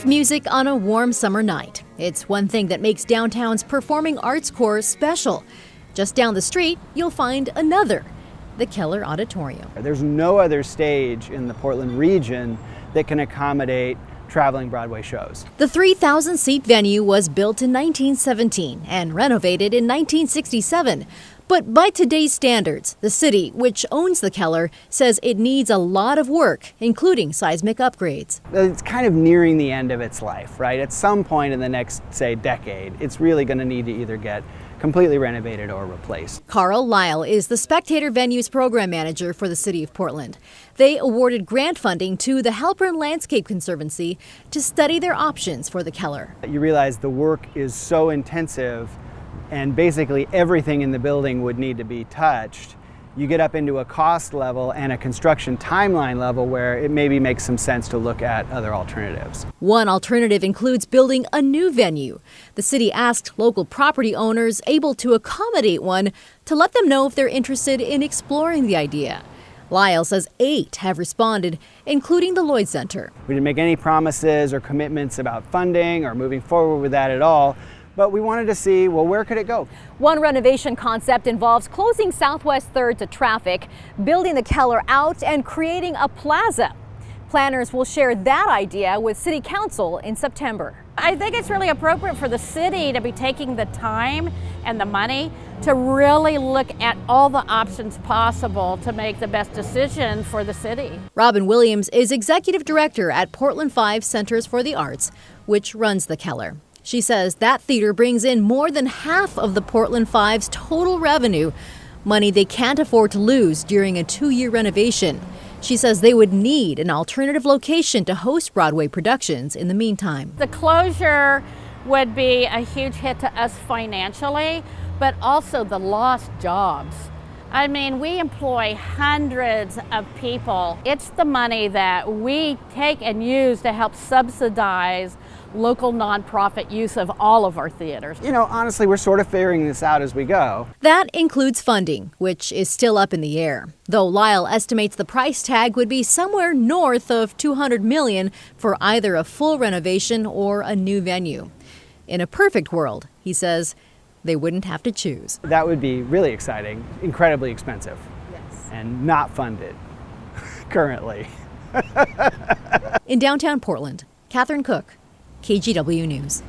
Live music on a warm summer night. It's one thing that makes downtown's performing arts core special. Just down the street, you'll find another, the Keller Auditorium. There's no other stage in the Portland region that can accommodate traveling Broadway shows. The 3,000-seat venue was built in 1917 and renovated in 1967. But by today's standards, the city, which owns the Keller, says it needs a lot of work, including seismic upgrades. It's kind of nearing the end of its life, right? At some point in the next, say, decade, it's really going to need to either get completely renovated or replaced. Carl Lyle is the Spectator Venues program manager for the city of Portland. They awarded grant funding to the Halpern Landscape Conservancy to study their options for the Keller. You realize the work is so intensive and basically everything in the building would need to be touched. You get up into a cost level and a construction timeline level where it maybe makes some sense to look at other alternatives. One alternative includes building a new venue. The city asked local property owners able to accommodate one to let them know if they're interested in exploring the idea. Lyle says 8 have responded, including the Lloyd Center. We didn't make any promises or commitments about funding or moving forward with that at all. But we wanted to see, well, where could it go? One renovation concept involves closing Southwest 3rd to traffic, building the Keller out, and creating a plaza. Planners will share that idea with City Council in September. I think it's really appropriate for the city to be taking the time and the money to really look at all the options possible to make the best decision for the city. Robin Williams is executive director at Portland 5 Centers for the Arts, which runs the Keller. She says that theater brings in more than half of the Portland 5's total revenue, money they can't afford to lose during a 2-year renovation. She says they would need an alternative location to host Broadway productions in the meantime. The closure would be a huge hit to us financially, but also the lost jobs. I mean, we employ hundreds of people. It's the money that we take and use to help subsidize local nonprofit use of all of our theaters. You know, honestly, we're sort of figuring this out as we go. That includes funding, which is still up in the air, though Lyle estimates the price tag would be somewhere north of $200 million for either a full renovation or a new venue. In a perfect world, he says, they wouldn't have to choose. That would be really exciting, incredibly expensive, Yes. and not funded currently. In downtown Portland, Catherine Cook, KGW News.